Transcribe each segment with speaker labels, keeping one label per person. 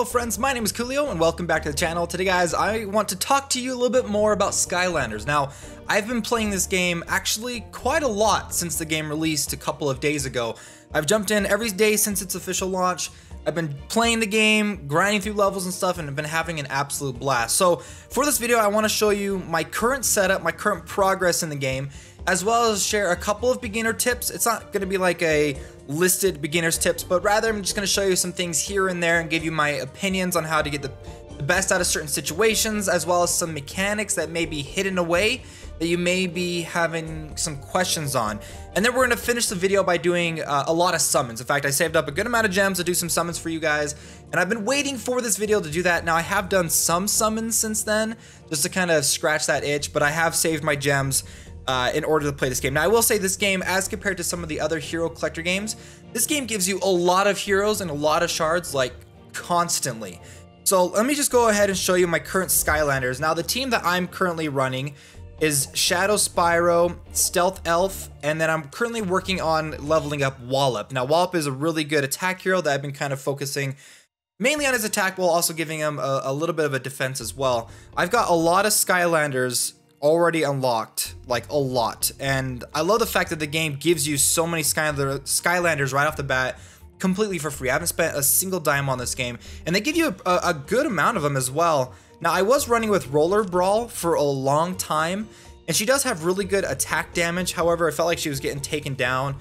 Speaker 1: friends, my name is Koolio and welcome back to the channel. Today guys, I want to talk to you a little bit more about Skylanders. Now, I've been playing this game actually quite a lot since the game released a couple of days ago. I've jumped in every day since its official launch. I've been playing the game, grinding through levels and stuff, and I've been having an absolute blast. So for this video, I want to show you my current setup, my current progress in the game, as well as share a couple of beginner tips. It's not going to be like a listed beginner's tips, but rather I'm just going to show you some things here and there and give you my opinions on how to get the best out of certain situations, as well as some mechanics that may be hidden away that you may be having some questions on. And then we're going to finish the video by doing a lot of summons. In fact, I saved up a good amount of gems to do some summons for you guys, and I've been waiting for this video to do that. Now, I have done some summons since then, just to kind of scratch that itch, but I have saved my gems in order to play this game. Now, I will say this game, as compared to some of the other hero collector games, this game gives you a lot of heroes and a lot of shards, like, constantly. So let me just go ahead and show you my current Skylanders. Now, the team that I'm currently running is Shadow Spyro, Stealth Elf, and then I'm currently working on leveling up Wallop. Now, Wallop is a really good attack hero that I've been kind of focusing mainly on his attack while also giving him a little bit of a defense as well. I've got a lot of Skylanders already unlocked, like a lot, and I love the fact that the game gives you so many Skylanders right off the bat completely for free. I haven't spent a single dime on this game, and they give you a good amount of them as well. Now, I was running with Roller Brawl for a long time, and she does have really good attack damage. However, I felt like she was getting taken down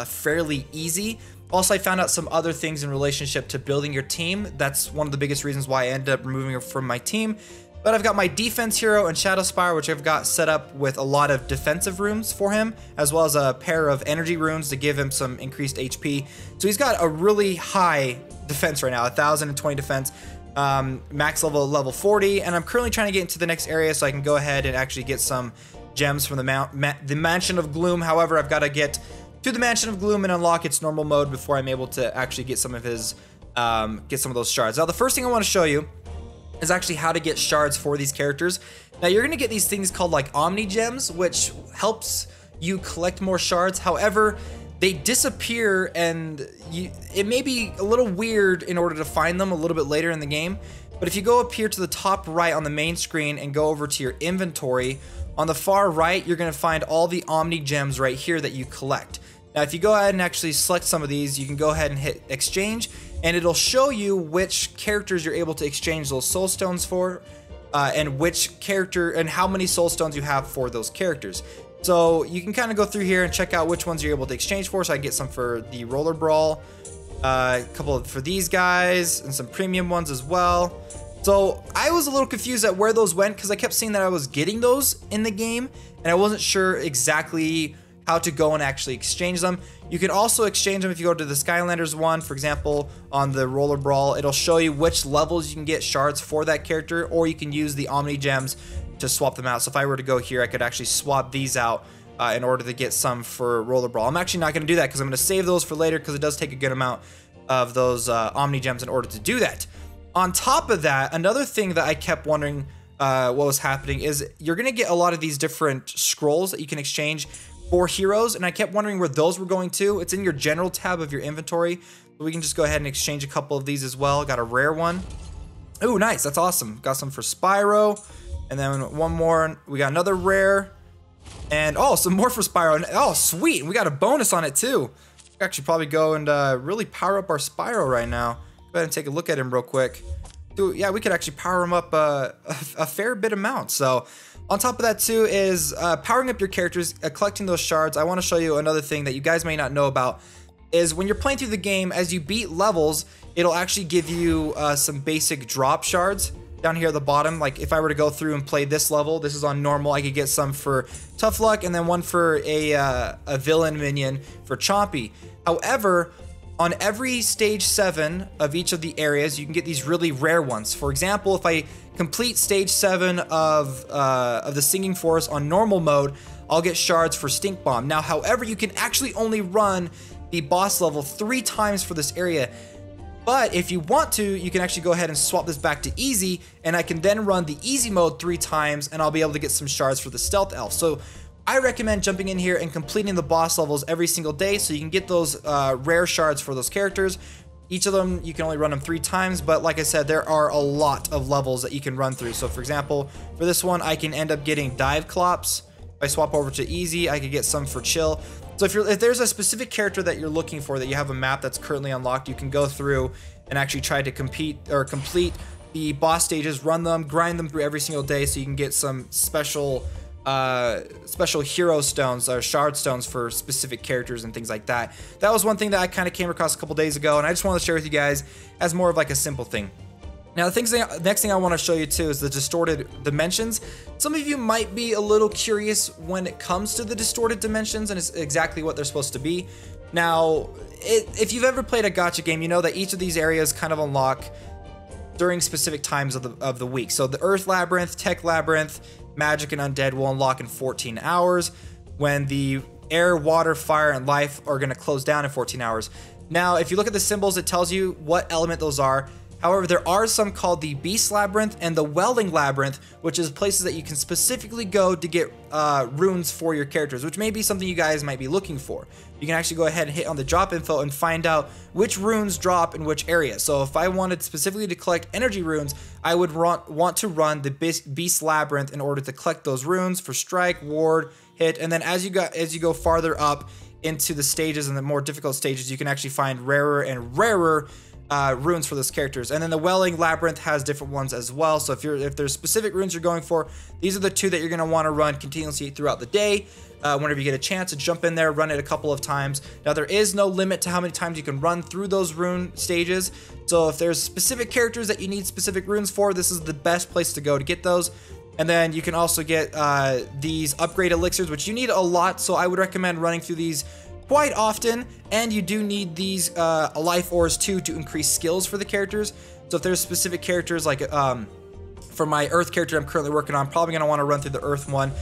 Speaker 1: fairly easy. Also, I found out some other things in relationship to building your team. That's one of the biggest reasons why I ended up removing her from my team. But I've got my defense hero and Shadow Spire, which I've got set up with a lot of defensive runes for him, as well as a pair of energy runes to give him some increased HP. So he's got a really high defense right now, 1020 defense, max level 40, and I'm currently trying to get into the next area so I can go ahead and actually get some gems from the Mansion of Gloom. However, I've got to get to the Mansion of Gloom and unlock its normal mode before I'm able to actually get some of his, get some of those shards. Now, the first thing I want to show you is actually how to get shards for these characters. Now, you're going to get these things called like Omni Gems, which helps you collect more shards. However, they disappear, and it may be a little weird in order to find them a little bit later in the game. But if you go up here to the top right on the main screen and go over to your inventory, on the far right, you're going to find all the Omni Gems right here that you collect. Now, if you go ahead and actually select some of these, you can go ahead and hit exchange, and it'll show you which characters you're able to exchange those soul stones for, and which character and how many soul stones you have for those characters. So you can kind of go through here and check out which ones you're able to exchange for. So I get some for the Roller Brawl, a couple for these guys, and some premium ones as well. So I was a little confused at where those went, because I kept seeing that I was getting those in the game, and I wasn't sure exactly how to go and actually exchange them. You can also exchange them if you go to the Skylanders one, for example, on the Roller Brawl. It'll show you which levels you can get shards for that character, or you can use the Omni Gems to swap them out. So if I were to go here, I could actually swap these out in order to get some for Roller Brawl. I'm actually not going to do that because I'm going to save those for later, because it does take a good amount of those Omni Gems in order to do that. On top of that, another thing that I kept wondering what was happening is you're going to get a lot of these different scrolls that you can exchange for heroes, and I kept wondering where those were going to. It's in your general tab of your inventory, but we can just go ahead and exchange a couple of these as well. Got a rare one. Oh, nice. That's awesome. Got some for Spyro, and then one more. We got another rare, and oh, some more for Spyro. Oh, sweet. We got a bonus on it too. We can actually probably go and really power up our Spyro right now. Go ahead and take a look at him real quick. Dude, yeah, we could actually power him up a fair bit amount. So on top of that too is powering up your characters, collecting those shards. I want to show you another thing that you guys may not know about, is when you're playing through the game, as you beat levels, it'll actually give you some basic drop shards down here at the bottom. Like if I were to go through and play this level, this is on normal, I could get some for Tough Luck, and then one for a villain minion for Chompy. However, on every stage 7 of each of the areas, you can get these really rare ones. For example, if I complete stage 7 of the Singing Forest on normal mode, I'll get shards for Stink Bomb. Now, however, you can actually only run the boss level 3 times for this area. But if you want to, you can actually go ahead and swap this back to easy, and I can then run the easy mode 3 times, and I'll be able to get some shards for the Stealth Elf. So I recommend jumping in here and completing the boss levels every single day so you can get those rare shards for those characters. Each of them, you can only run them 3 times, but like I said, there are a lot of levels that you can run through. So for example, for this one, I can end up getting dive clops. If I swap over to easy, I could get some for chill. So if there's a specific character that you're looking for, that you have a map that's currently unlocked, you can go through and actually try to complete the boss stages, run them, grind them through every single day, so you can get some special hero stones or shard stones for specific characters and things like that. That was one thing that I kind of came across a couple days ago, and I just wanted to share with you guys as more of like a simple thing. Now, the next thing I want to show you too is the distorted dimensions. Some of you might be a little curious when it comes to the distorted dimensions and it's exactly what they're supposed to be. Now, if you've ever played a gacha game, you know that each of these areas kind of unlock during specific times of the week. So the Earth Labyrinth, Tech Labyrinth, Magic and Undead will unlock in 14 hours, when the Air, Water, Fire, and Life are going to close down in 14 hours. Now, if you look at the symbols, it tells you what element those are. However, there are some called the Beast Labyrinth and the Welding Labyrinth, which is places that you can specifically go to get runes for your characters, which may be something you guys might be looking for. You can actually go ahead and hit on the drop info and find out which runes drop in which area. So if I wanted specifically to collect energy runes, I would want to run the Beast Labyrinth in order to collect those runes for strike, ward, hit, and then as you go farther up into the stages and the more difficult stages, you can actually find rarer and rarer runes for those characters. And then the Welling Labyrinth has different ones as well. So if there's specific runes you're going for, these are the 2 that you're going to want to run continuously throughout the day. Whenever you get a chance to jump in there, run it a couple of times. Now, there is no limit to how many times you can run through those rune stages. So if there's specific characters that you need specific runes for, this is the best place to go to get those. And then you can also get these upgrade elixirs, which you need a lot. So I would recommend running through these quite often, and you do need these life ores too to increase skills for the characters. So if there's specific characters, like for my Earth character I'm currently working on, probably going to want to run through the Earth one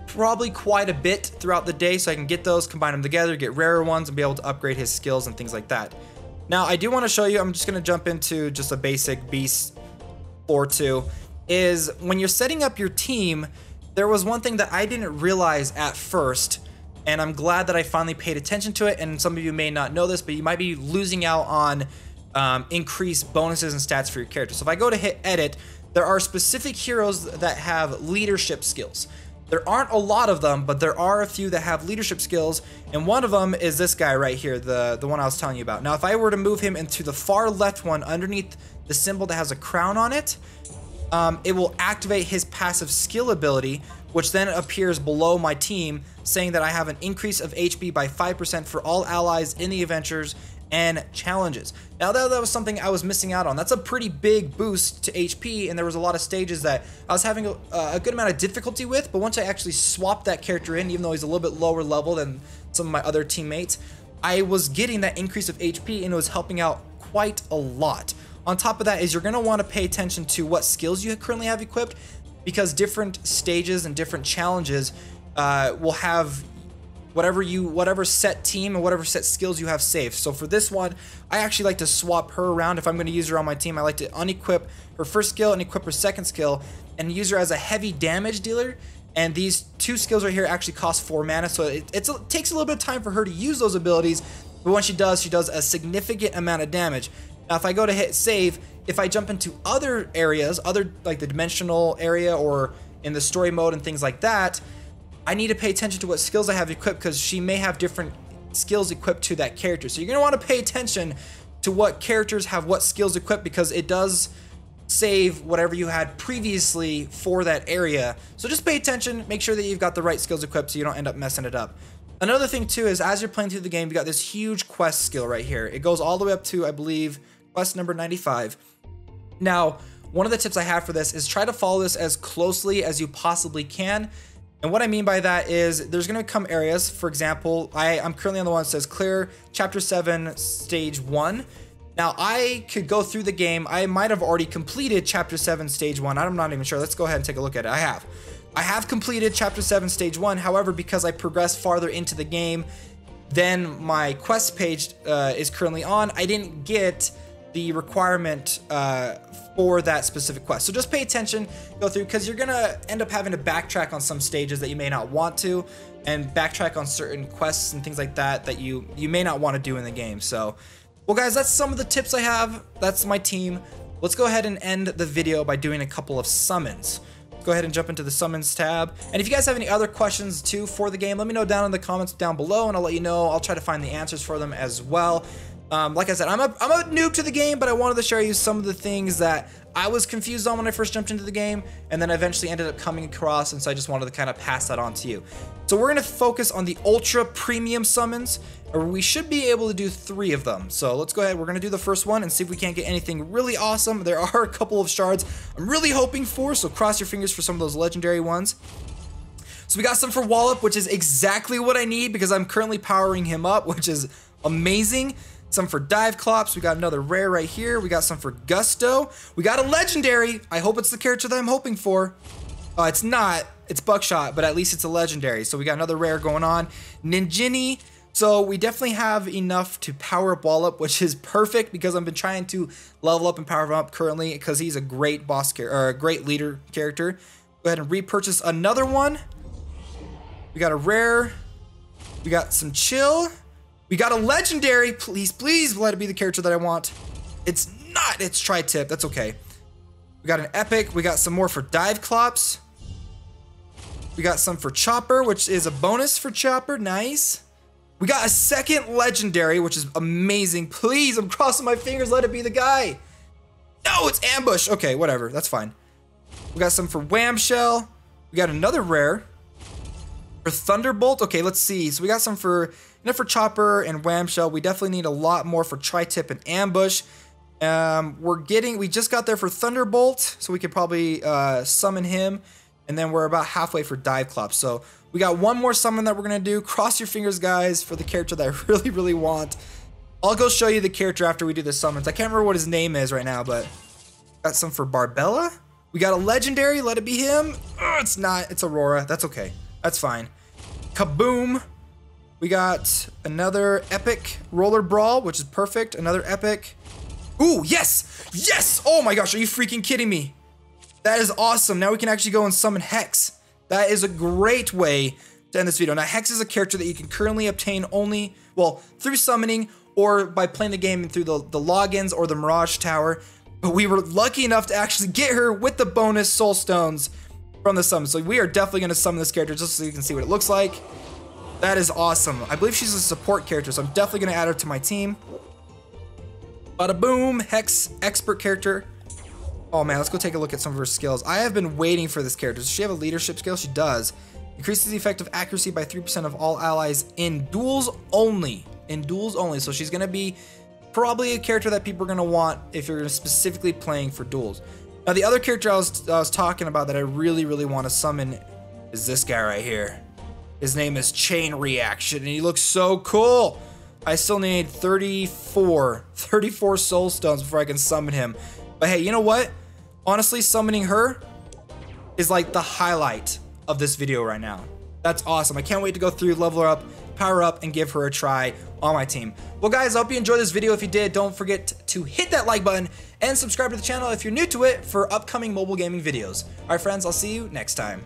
Speaker 1: probably quite a bit throughout the day, so I can get those, combine them together, get rarer ones, and be able to upgrade his skills and things like that. Now, I do want to show you, I'm just going to jump into just a basic beast or 2, is when you're setting up your team, there was one thing that I didn't realize at first, and I'm glad that I finally paid attention to it. And some of you may not know this, but you might be losing out on increased bonuses and stats for your character. So if I go to hit edit, there are specific heroes that have leadership skills. There aren't a lot of them, but there are a few that have leadership skills, and one of them is this guy right here, the one I was telling you about. Now, if I were to move him into the far left one underneath the symbol that has a crown on it, it will activate his passive skill ability, which then appears below my team, saying that I have an increase of HP by 5% for all allies in the adventures and challenges. Now that was something I was missing out on. That's a pretty big boost to HP, and there was a lot of stages that I was having a good amount of difficulty with, but once I actually swapped that character in, even though he's a little bit lower level than some of my other teammates, I was getting that increase of HP, and it was helping out quite a lot. On top of that is you're going to want to pay attention to what skills you currently have equipped, because different stages and different challenges will have whatever set team and whatever set skills you have saved. So for this one, I actually like to swap her around. If I'm going to use her on my team, I like to unequip her first skill and equip her second skill and use her as a heavy damage dealer. And these 2 skills right here actually cost 4 mana, so it takes a little bit of time for her to use those abilities, but when she does a significant amount of damage. Now, if I go to hit save, if I jump into other areas, like the dimensional area or in the story mode and things like that, I need to pay attention to what skills I have equipped, because she may have different skills equipped to that character. So you're going to want to pay attention to what characters have what skills equipped, because it does save whatever you had previously for that area. So just pay attention, make sure that you've got the right skills equipped so you don't end up messing it up. Another thing too is as you're playing through the game, you got this huge quest skill right here. It goes all the way up to, I believe, quest number 95. Now, one of the tips I have for this is try to follow this as closely as you possibly can. And what I mean by that is there's going to come areas. For example, I'm currently on the one that says clear chapter 7 stage 1. Now I could go through the game. I might have already completed chapter 7 stage 1. I'm not even sure. Let's go ahead and take a look at it. I have completed chapter 7 stage 1. However, because I progressed farther into the game than my quest page is currently on, I didn't get the requirement for that specific quest. So just pay attention, go through, because you're gonna end up having to backtrack on some stages that you may not want to, and backtrack on certain quests and things like that that you may not want to do in the game. So Well guys, that's some of the tips I have. That's my team. Let's go ahead and end the video by doing a couple of summons. Go ahead and jump into the summons tab. And if you guys have any other questions too for the game, let me know down in the comments down below and I'll let you know. I'll try to find the answers for them as well. Like I said, I'm a noob to the game, but I wanted to show you some of the things that I was confused on when I first jumped into the game, and then eventually ended up coming across, and so I just wanted to kind of pass that on to you. So we're going to focus on the ultra premium summons, or we should be able to do 3 of them. So let's go ahead, we're going to do the first one and see if we can't get anything really awesome. There are a couple of shards I'm really hoping for, so cross your fingers for some of those legendary ones. So we got some for Wallop, which is exactly what I need because I'm currently powering him up, which is amazing. Some for Dive Clops. We got another rare right here. We got some for Gusto. We got a legendary. I hope it's the character that I'm hoping for. It's not. It's Buckshot, but at least it's a legendary. So we got another rare going on. Ninjini. So we definitely have enough to power up Wallop, which is perfect because I've been trying to level up and power him up currently because he's a great boss character, or a great leader character. Go ahead and repurchase another one. We got a rare. We got some chill. We got a legendary. Please, please let it be the character that I want. It's not. It's Tri-Tip. That's okay. We got an epic. We got some more for Dive Clops. We got some for Chopper, which is a bonus for Chopper. Nice. We got a second legendary, which is amazing. Please, I'm crossing my fingers. Let it be the guy. No, it's Ambush. Okay, whatever. That's fine. We got some for Whamshell. We got another rare. For Thunderbolt. Okay, let's see. So we got some for enough for Chopper and Whamshell. We definitely need a lot more for Tri-Tip and Ambush. We just got there for Thunderbolt, so we could probably summon him. And then we're about halfway for Dive Clop. So we got one more summon that we're gonna do. Cross your fingers, guys, for the character that I really, really want. I'll go show you the character after we do the summons. I can't remember what his name is right now, but got some for Barbella. We got a legendary. Let it be him. Oh, it's not. It's Aurora. That's okay. That's fine. Kaboom. We got another epic Roller Brawl, which is perfect. Another epic. Ooh, yes! Yes! Oh my gosh, are you freaking kidding me? That is awesome. Now we can actually go and summon Hex. That is a great way to end this video. Now, Hex is a character that you can currently obtain only, well, through summoning or by playing the game through the logins or the Mirage Tower. But we were lucky enough to actually get her with the bonus Soul Stones from the summon. So we are definitely going to summon this character just so you can see what it looks like. That is awesome. I believe she's a support character, so I'm definitely going to add her to my team. Bada boom, Hex expert character. Oh man, let's go take a look at some of her skills. I have been waiting for this character. Does she have a leadership skill? She does. Increases the effective accuracy by 3% of all allies in duels only. In duels only. So she's going to be probably a character that people are going to want if you're specifically playing for duels. Now the other character I was talking about that I really, really want to summon is this guy right here. His name is Chain Reaction, and he looks so cool. I still need 34 soul stones before I can summon him. But hey, you know what? Honestly, summoning her is like the highlight of this video right now. That's awesome. I can't wait to go through, level her up, power up, and give her a try on my team. Well guys, I hope you enjoyed this video. If you did, don't forget to hit that like button and subscribe to the channel if you're new to it for upcoming mobile gaming videos. Alright friends, I'll see you next time.